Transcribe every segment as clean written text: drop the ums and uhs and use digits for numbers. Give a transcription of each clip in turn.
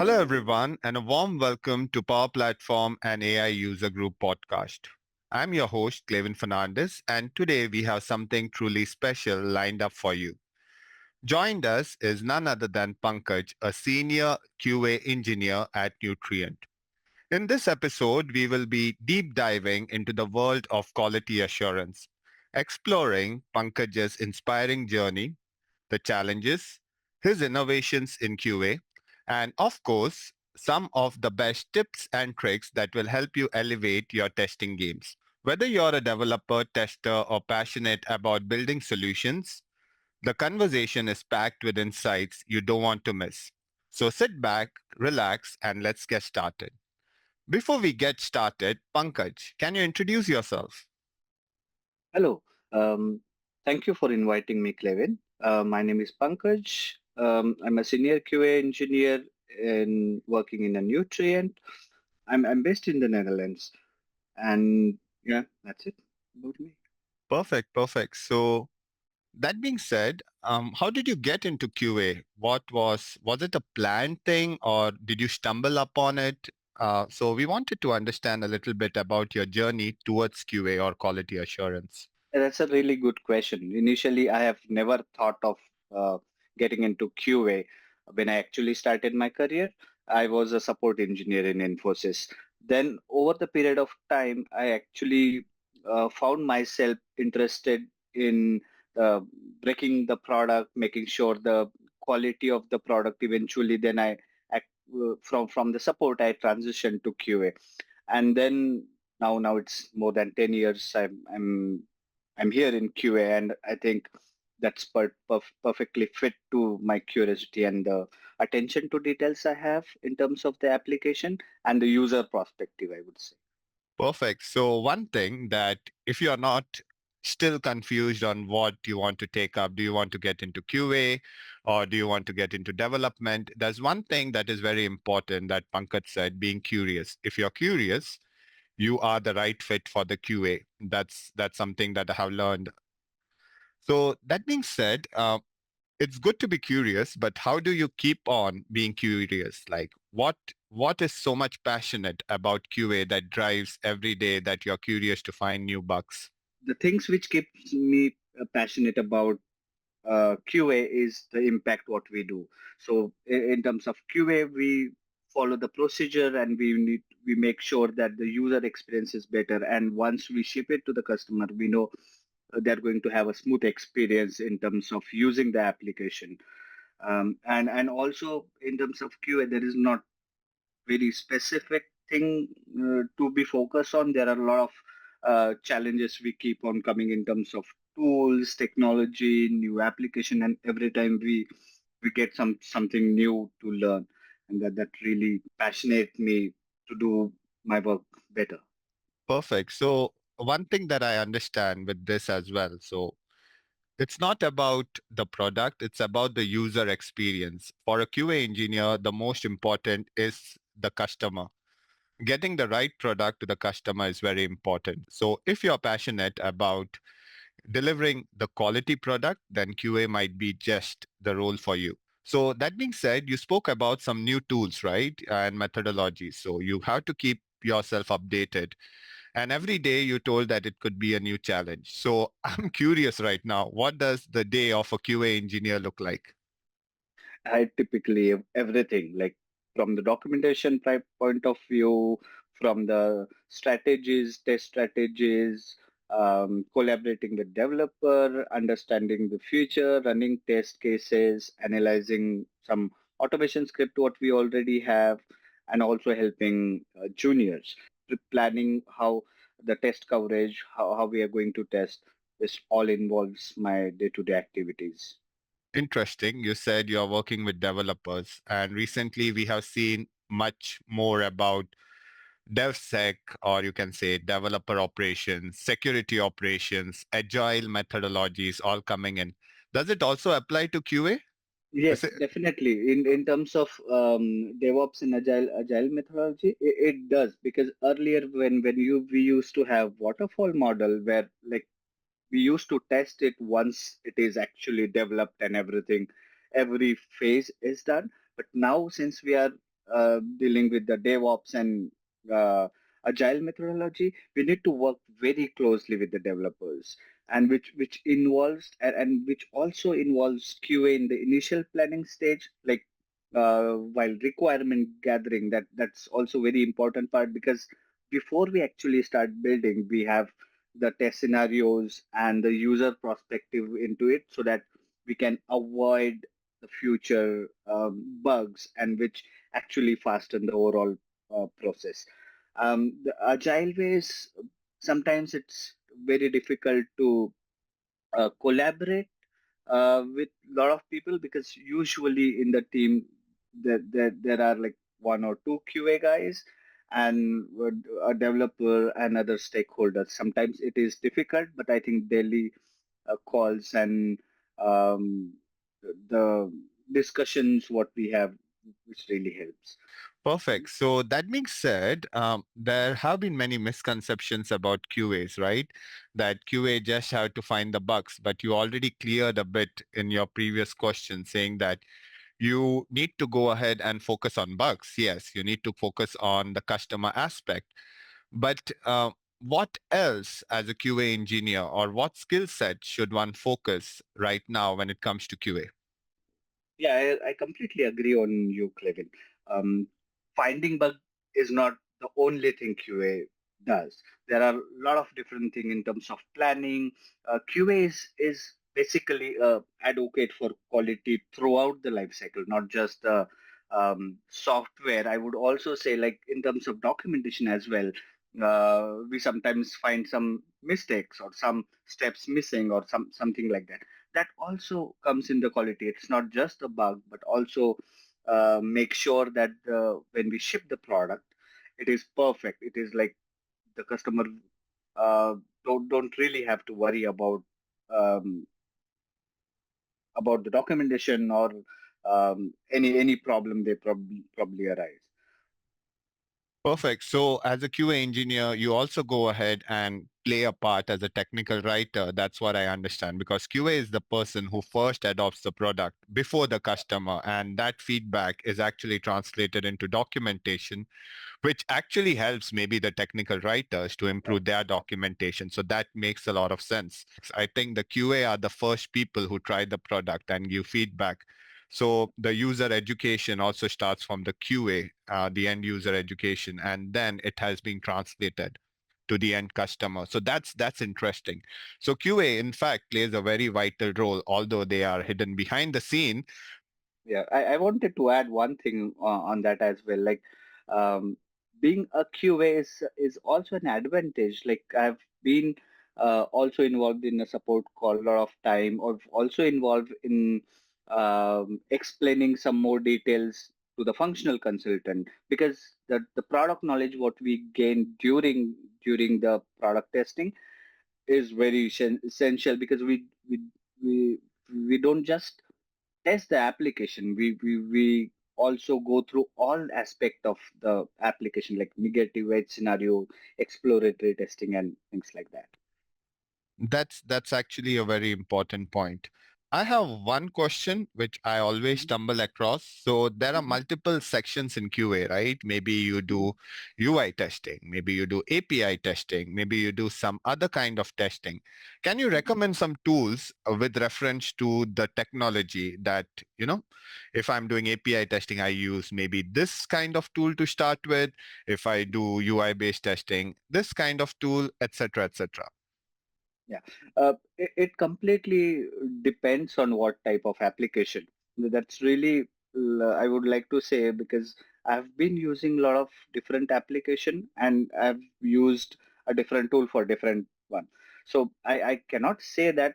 Hello, everyone, and a warm welcome to Power Platform and AI User Group podcast. I'm your host, Clevin Fernandez, and today we have something truly special lined up for you. Joined us is none other than Pankaj, a senior QA engineer at Nutrient. In this episode, we will be deep diving into the world of quality assurance, exploring Pankaj's inspiring journey, the challenges, his innovations in QA, and of course, some of the best tips and tricks that will help you elevate your testing games. Whether you're a developer, tester, or passionate about building solutions, the conversation is packed with insights you don't want to miss. So sit back, relax, and let's get started. Before we get started, Pankaj, can you introduce yourself? Hello. Um, Thank you for inviting me, Clevin. My name is Pankaj. I'm a senior QA engineer in working in a nutrient. I'm based in the Netherlands, and yeah, that's it about me. Perfect, perfect. So that being said, how did you get into QA? Was it a planned thing or did you stumble upon it? So we wanted to understand a little bit about your journey towards QA or quality assurance. That's a really good question. Initially, I have never thought of uh, getting into QA. When I actually started my career, I was a support engineer in Infosys. Then, over the period of time, I actually found myself interested in uh, breaking the product, making sure the quality of the product. Eventually, then from the support, I transitioned to QA, and then now it's more than 10 years I'm here in QA, and I think that's perfectly fit to my curiosity and the attention to details I have in terms of the application and the user perspective, I would say. Perfect. So one thing that if you're not still confused on what you want to take up, do you want to get into QA or do you want to get into development? There's one thing that is very important that Pankaj said, being curious. If you're curious, you are the right fit for the QA. That's something that I have learned. So that being said, it's good to be curious, but how do you keep on being curious? Like what is so much passionate about QA that drives every day that you're curious to find new bugs? The things which keeps me passionate about QA is the impact what we do. So in terms of QA, we follow the procedure and we make sure that the user experience is better. And once we ship it to the customer, we know they're going to have a smooth experience in terms of using the application. And also in terms of QA, there is not very specific thing to be focused on. There are a lot of challenges we keep on coming in terms of tools, technology, new application, and every time we get something new to learn, and that really passionate me to do my work better. Perfect. So one thing that I understand with this as well. So it's not about the product, it's about the user experience. For a QA engineer, the most important is the customer. Getting the right product to the customer is very important. So if you're passionate about delivering the quality product, then QA might be just the role for you. So that being said, you spoke about some new tools, right? And methodologies. So you have to keep yourself updated. And every day you told that it could be a new challenge. So I'm curious right now, what does the day of a QA engineer look like? I typically everything like from the documentation point of view, from the strategies, test strategies, collaborating with developer, understanding the future, running test cases, analyzing some automation script what we already have, and also helping juniors planning how the test coverage, how we are going to test. This all involves my day-to-day activities. Interesting. You said you're working with developers, and recently we have seen much more about DevSec, or you can say developer operations, security operations, agile methodologies all coming in. Does it also apply to QA? Is Yes, it definitely. In terms of DevOps and agile methodology, it does because earlier when we used to have waterfall model where like we used to test it once it is actually developed and everything, every phase is done. But now since we are dealing with the DevOps and uh, Agile methodology, we need to work very closely with the developers, and which involves and which also involves QA in the initial planning stage, like while requirement gathering. That's also very important part, because before we actually start building, we have the test scenarios and the user perspective into it, so that we can avoid the future bugs, and which actually fasten the overall process. The agile ways, sometimes it's very difficult to collaborate with a lot of people, because usually in the team there are like one or two QA guys and a developer and other stakeholders. Sometimes it is difficult, but I think daily calls and um, the discussions what we have, which really helps. Perfect. So that being said, there have been many misconceptions about QAs, right? That QA just have to find the bugs, but you already cleared a bit in your previous question, saying that you need to go ahead and focus on bugs. Yes, you need to focus on the customer aspect. But what else as a QA engineer, or what skill set should one focus right now when it comes to QA? Yeah, I completely agree on you, Clevin. Um, Finding bug is not the only thing QA does. There are a lot of different things in terms of planning. QA is basically a advocate for quality throughout the life cycle, not just the software. I would also say, like in terms of documentation as well, we sometimes find some mistakes or some steps missing or something like that. That also comes in the quality. It's not just a bug, but also make sure that when we ship the product, it is perfect. It is like the customer uh, don't really have to worry um, about the documentation or any problem they probably arise. Perfect. So as a QA engineer, you also go ahead and play a part as a technical writer. That's what I understand, because QA is the person who first adopts the product before the customer, and that feedback is actually translated into documentation, which actually helps maybe the technical writers to improve their documentation. So that makes a lot of sense. I think the QA are the first people who try the product and give feedback. So the user education also starts from the QA, the end user education, and then it has been translated to the end customer. So that's interesting. So QA, in fact, plays a very vital role, although they are hidden behind the scene. Yeah, I wanted to add one thing on that as well. Like, um, being a QA is also an advantage. Like, I've been also involved in a support call a lot of time, or also involved in explaining some more details to the functional consultant, because the product knowledge what we gain during the product testing is very essential, because we we don't just test the application. We also go through all aspect of the application, like negative edge scenario, exploratory testing, and things like that. That's actually a very important point. I have one question which I always Mhm, stumble across. So there are mhm, multiple sections in QA, right? Maybe you mhm, do UI testing, maybe you do API testing, maybe you do some other kind of testing. Can you mhm. recommend some tools with reference to the technology that, you know, if I'm doing API testing, I use maybe this kind of tool to start with. If I do UI based testing, this kind of tool, etc., etc. Yeah, it completely depends on what type of application. That's really, I would like to say, because I've been using a lot of different application, and I've used a different tool for different one. So I cannot say that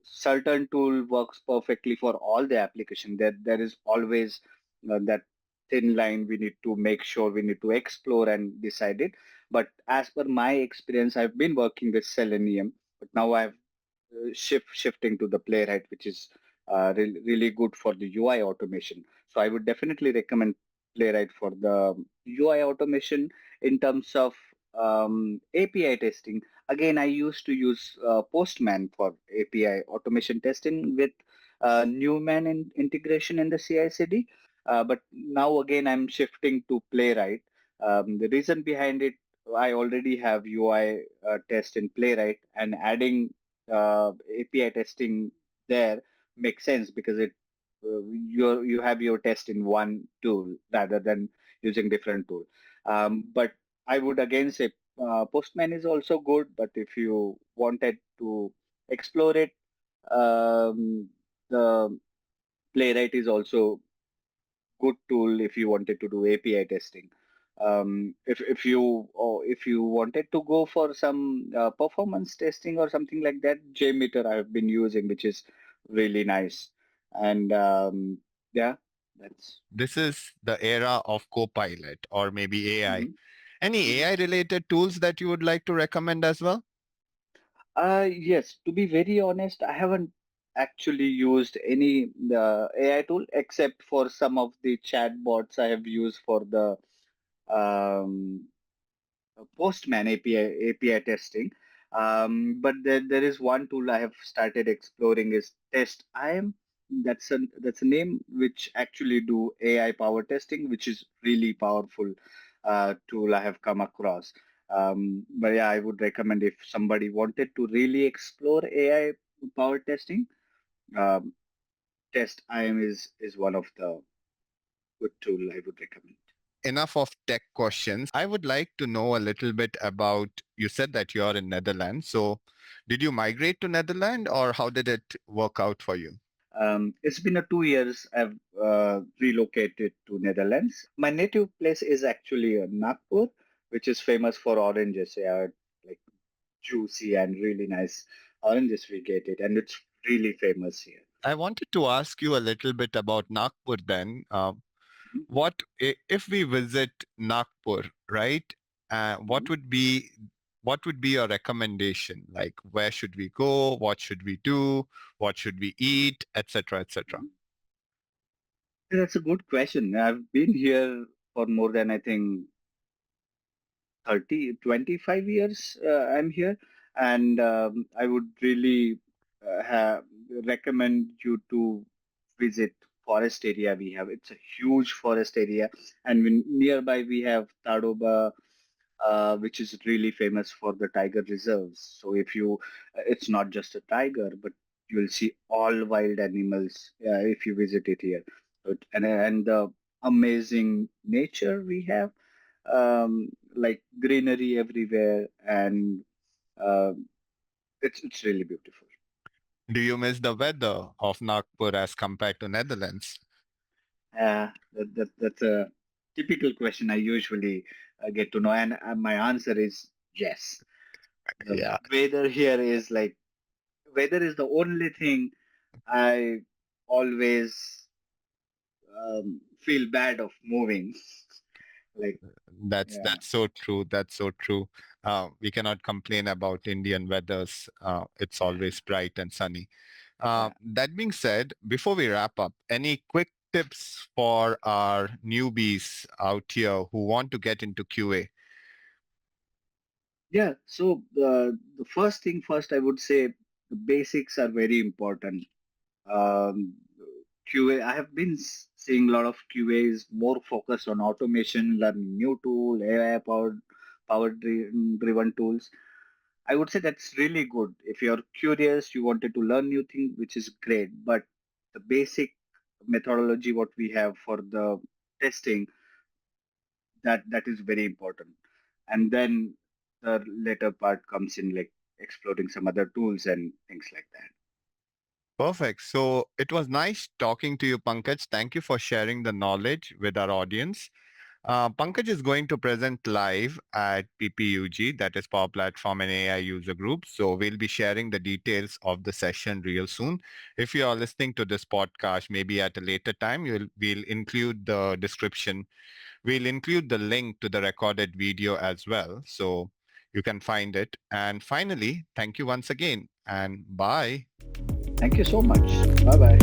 certain tool works perfectly for all the application. There is always that thin line we need to make sure, we need to explore and decide it. But as per my experience, I've been working with Selenium, but now I've shifting to the Playwright, which is really good for the UI automation. So I would definitely recommend Playwright for the UI automation. In terms of API testing, again, I used to use Postman for API automation testing with Newman integration in the CI/CD. But now again, I'm shifting to Playwright. The reason behind it, I already have UI test in Playwright, and adding API testing there makes sense because you have your test in one tool rather than using different tool. But I would again say Postman is also good, but if you wanted to explore it, the Playwright is also good tool if you wanted to do API testing. If you wanted to go for some performance testing or something like that, JMeter I have been using, which is really nice. And yeah, that's. This is the era of Copilot or maybe AI. Mhm, Any mhm. AI related tools that you would like to recommend as well? Yes, to be very honest, I haven't actually used any AI tool except for some of the chatbots I have used for the um, Postman API testing. But there is one tool I have started exploring is Test IM. That's a name which actually do AI power testing, which is really powerful tool I have come across. But yeah, I would recommend if somebody wanted to really explore AI power testing, um, Test IM is one of the good tool I would recommend. Enough of tech questions. I would like to know a little bit about, you said that you're in Netherlands. So did you migrate to Netherlands or how did it work out for you? It's been a 2 years I've relocated to Netherlands. My native place is actually Nagpur, which is famous for oranges. Yeah, like juicy and really nice oranges we get it, and it's really famous here. I wanted to ask you a little bit about Nagpur then. Mhm, If we visit Nagpur, right? mhm, What would be your recommendation? Like where should we go? What should we do? What should we eat, etc., etc.? mhm. That's a good question. I've been here for more than I think 25 years I'm here, and I would really recommend you to visit forest area we have. It's a huge forest area, and nearby we have Tadoba, which is really famous for the tiger reserves. So it's not just a tiger, but you'll see all wild animals if you visit it here. And the amazing nature we have, like greenery everywhere, and uh, it's really beautiful. Do you miss the weather of Nagpur as compared to Netherlands? That's a typical question I usually get to know, and my answer is yes. The Yeah, weather here is like weather is the only thing I always feel bad of moving. Like, yeah, that's so true. That's so true. We cannot complain about Indian weathers. It's yeah, always bright and sunny. yeah. That being said, before we wrap up, any quick tips for our newbies out here who want to get into QA? Yeah, so the first thing first, I would say the basics are very important. Um, QA, I have been seeing a lot of QAs more focused on automation, learning new tool, AI driven tools. I would say that's really good. If you're curious, you wanted to learn new thing, which is great. But the basic methodology, what we have for the testing, that is very important. And then the later part comes in like exploring some other tools and things like that. Perfect. So it was nice talking to you, Pankaj. Thank you for sharing the knowledge with our audience. Pankaj is going to present live at PPUG, that is Power Platform and AI User Group. So we'll be sharing the details of the session real soon. If you are listening to this podcast, maybe at a later time, we'll include the description. We'll include the link to the recorded video as well. So you can find it. And finally, thank you once again and bye. Thank you so much. Bye bye.